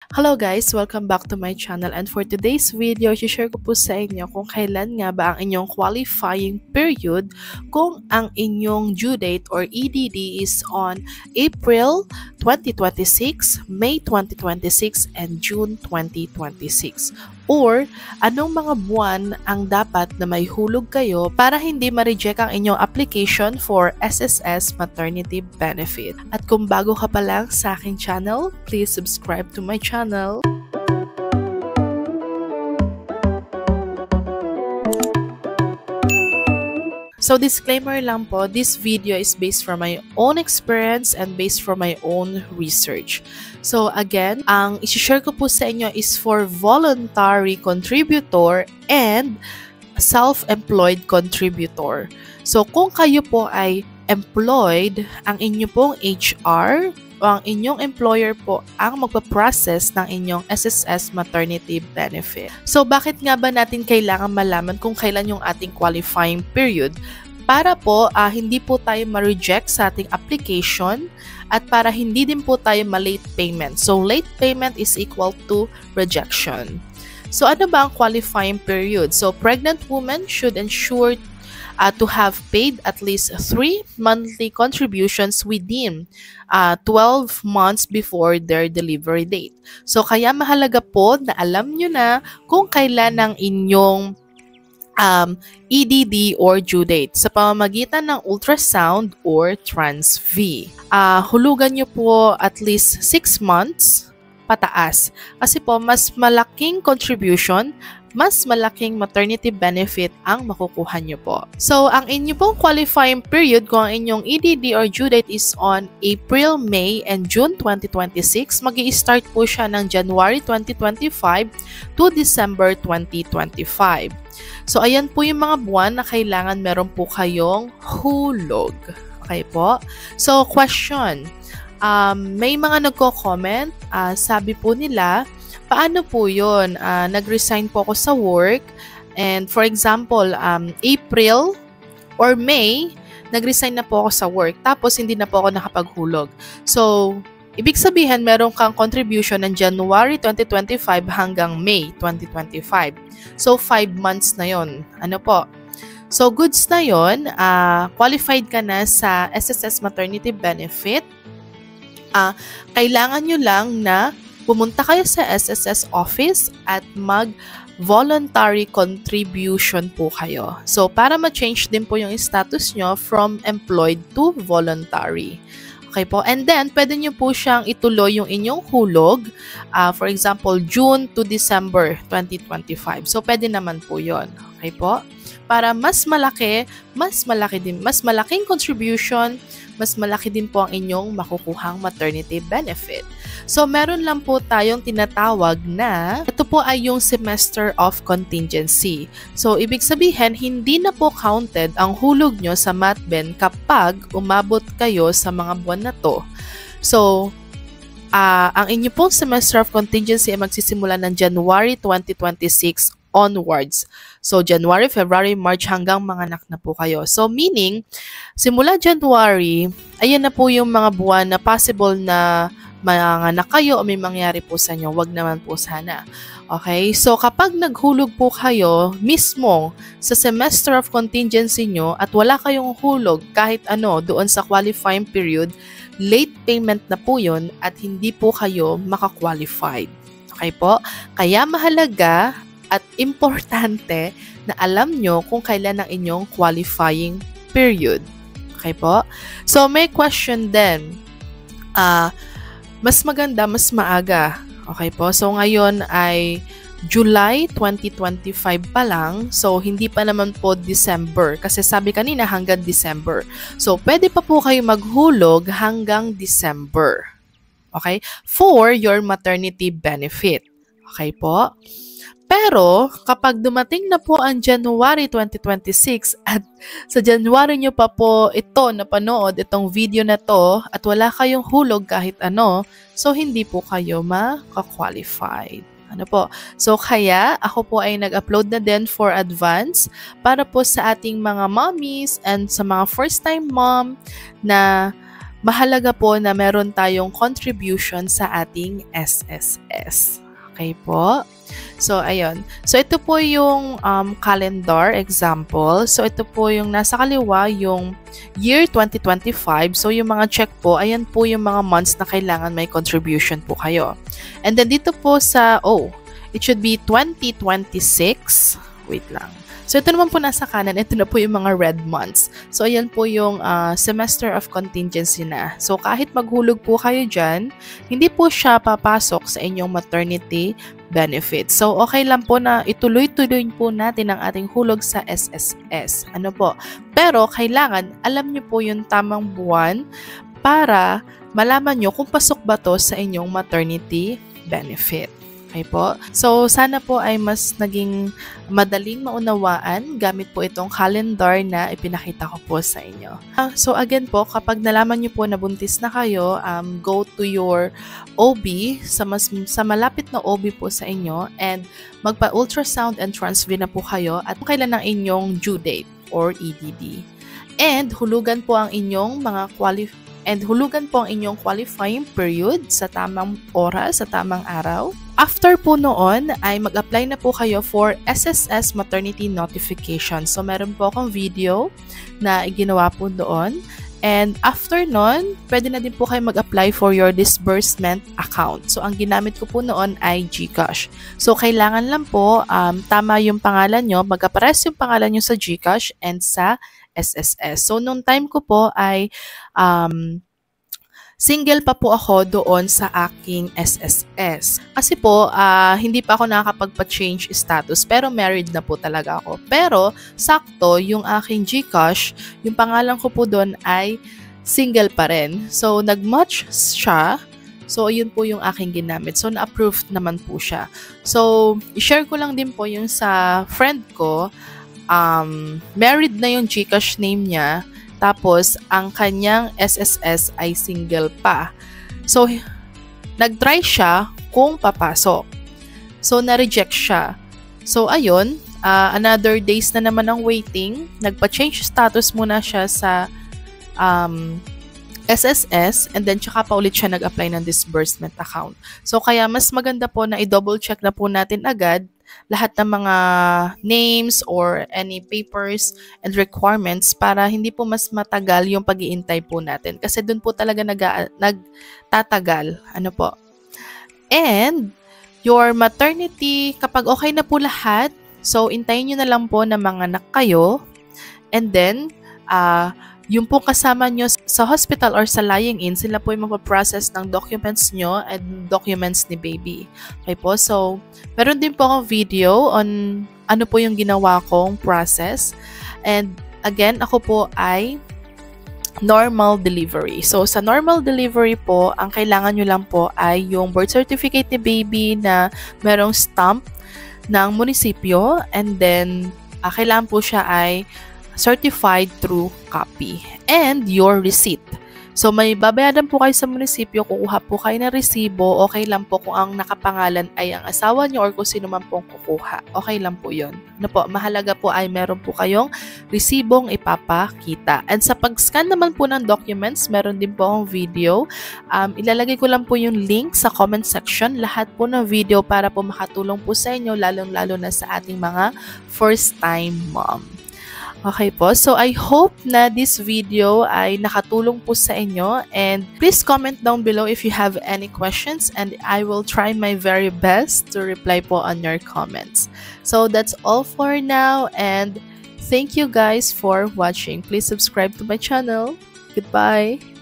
Hello guys! Welcome back to my channel, and for today's video, share ko po sa inyo kung kailan nga ba ang inyong qualifying period kung ang inyong due date or EDD is on April 2026, May 2026, and June 2026. Or anong mga buwan ang dapat na may hulog kayo para hindi ma-reject ang inyong application for SSS Maternity Benefit. At kung bago ka pa lang sa aking channel, please subscribe to my channel. So disclaimer lang po, this video is based from my own experience and based from my own research. So again, ang isi-share ko po sa inyo is for voluntary contributor and self-employed contributor. So kung kayo po ay employed, ang inyo pong HR o ang inyong employer po ang magpaprocess ng inyong SSS maternity benefit. So bakit nga ba natin kailangan malaman kung kailan yung ating qualifying period? Para po hindi po tayo ma-reject sa ating application at para hindi din po tayo ma-late payment. So late payment is equal to rejection. So ano ba ang qualifying period? So pregnant women should ensure to have paid at least 3 monthly contributions within 12 months before their delivery date. So kaya mahalaga po na alam nyo na kung kailan ang inyong EDD or due date sa pamamagitan ng ultrasound or trans-V. Hulugan nyo po at least 6 months pataas. Kasi po, mas malaking contribution, mas malaking maternity benefit ang makukuha nyo po. So, ang inyo pong qualifying period kung ang inyong EDD or due date is on April, May, and June 2026, mag-i-start po siya ng January 2025 to December 2025. So, ayan po yung mga buwan na kailangan meron po kayong hulog. Okay po? So, question. May mga nagko-comment, sabi po nila, paano po yun? Nag-resign po ako sa work and for example, April or May, nag-resign na po ako sa work tapos hindi na po ako nakapaghulog. So, ibig sabihin meron kang contribution ng January 2025 hanggang May 2025. So, 5 months na yon. Ano po? So, goods na yon, qualified ka na sa SSS Maternity Benefit. Kailangan nyo lang na pumunta kayo sa SSS office at mag-voluntary contribution po kayo. So, para ma-change din po yung status nyo from employed to voluntary. Okay po? And then, pwede nyo po siyang ituloy yung inyong hulog. For example, June to December 2025. So, pwede naman po yon. Okay po? Para mas malaking contribution, mas malaki din po ang inyong makukuhang maternity benefit. So, meron lang po tayong tinatawag na ito po ay yung semester of contingency. So, ibig sabihin, hindi na po counted ang hulog nyo sa MatBen kapag umabot kayo sa mga buwan na to. So, ang inyo pong semester of contingency ay magsisimula ng January 2026 onwards. So, January, February, March hanggang manganak na po kayo. So, meaning, simula January, ayan na po yung mga buwan na possible na manganak kayo o may mangyari po sa inyo. Wag naman po sana. Okay? So, kapag naghulog po kayo mismo sa semester of contingency nyo at wala kayong hulog kahit ano doon sa qualifying period, late payment na po yun at hindi po kayo makakwalified. Okay po? Kaya mahalaga at importante na alam nyo kung kailan ang inyong qualifying period. Okay po? So, may question din. Mas maganda, mas maaga. Okay po? So, ngayon ay July 2025 pa lang. So, hindi pa naman po December. Kasi sabi kanina hanggang December. So, pwede pa po kayo maghulog hanggang December. Okay? For your maternity benefit. Okay po? Pero, kapag dumating na po ang January 2026 at sa January nyo pa po ito napanood, itong video na to, at wala kayong hulog kahit ano, so hindi po kayo maka-qualified. Ano po? So, kaya ako po ay nag-upload na din for advance para po sa ating mga mommies and sa mga first-time mom na mahalaga po na meron tayong contribution sa ating SSS. Okay po? So, ayun. So, ito po yung calendar example. So, ito po yung nasa kaliwa, yung year 2025. So, yung mga check po, ayan po yung mga months na kailangan may contribution po kayo. And then, dito po sa, it should be 2026. Wait lang. So, ito naman po nasa kanan, ito na po yung mga red months. So, ayan po yung semester of contingency na. So, kahit maghulog po kayo dyan, hindi po siya papasok sa inyong maternity benefit. So, okay lang po na ituloy-tuloy po natin ang ating hulog sa SSS. Ano po? Pero, kailangan, alam nyo po yung tamang buwan para malaman nyo kung pasok ba to sa inyong maternity benefit. Okay po? So, sana po ay mas naging madaling maunawaan gamit po itong calendar na ipinakita ko po sa inyo. So, again po, kapag nalaman nyo po na buntis na kayo, go to your OB, sa malapit na OB po sa inyo, and magpa-ultrasound and transv na po kayo at kailan ang inyong due date or EDD. And hulugan po ang inyong qualifying period sa tamang oras, sa tamang araw. After po noon, ay mag-apply na po kayo for SSS Maternity Notification. So, meron po akong video na ginawa po doon. And after noon, pwede na din po kayo mag-apply for your disbursement account. So, ang ginamit ko po noon ay GCash. So, kailangan lang po tama yung pangalan nyo, mag-apares yung pangalan nyo sa GCash and sa SSS. So, nung time ko po ay single pa po ako doon sa aking SSS. Kasi po, hindi pa ako nakakapagpa-change status, pero married na po talaga ako. Pero, sakto, yung aking GCash, yung pangalan ko po doon ay single pa rin. So, nag-match siya. So, yun po yung aking ginamit. So, na-approved naman po siya. So, i-share ko lang din po yung sa friend ko. Married na yung GCash name niya. Tapos, ang kanyang SSS ay single pa. So, nag-try siya kung papasok. So, na-reject siya. So, ayun, another days na naman ang waiting. Nagpa-change status muna siya sa SSS and then tsaka pa ulit siya nag-apply ng disbursement account. So, kaya mas maganda po na i-double check na po natin agad lahat ng mga names or any papers and requirements para hindi po mas matagal yung pag-iintay po natin. Kasi doon po talaga nagtatagal. Ano po? And your maternity, kapag okay na po lahat, so intayin nyo na lang po na mga anak kayo. And then, yung po kasama nyo sa hospital or sa lying-in, sila po yung mapaprocess ng documents nyo and documents ni baby. Okay po? So, meron din po akong video on ano po yung ginawa kong process. And again, ako po ay normal delivery. So, sa normal delivery po, ang kailangan nyo lang po ay yung birth certificate ni baby na merong stamp ng munisipyo. And then, kailangan po siya ay certified true copy and your receipt. So, may babayaran po kayo sa munisipyo, kukuha po kayo ng resibo, okay lang po kung ang nakapangalan ay ang asawa nyo or kung sino man pong kukuha. Okay lang po yun. Ano po, mahalaga po ay meron po kayong resibong ipapakita. And sa pag-scan naman po ng documents, meron din po akong video. Ilalagay ko lang po yung link sa comment section. Lahat po ng video para po makatulong po sa inyo, lalong-lalo na sa ating mga first-time mom. Okay po, so I hope na this video ay nakatulong po sa inyo, and please comment down below if you have any questions and I will try my very best to reply po on your comments. So that's all for now, and thank you guys for watching. Please subscribe to my channel. Goodbye!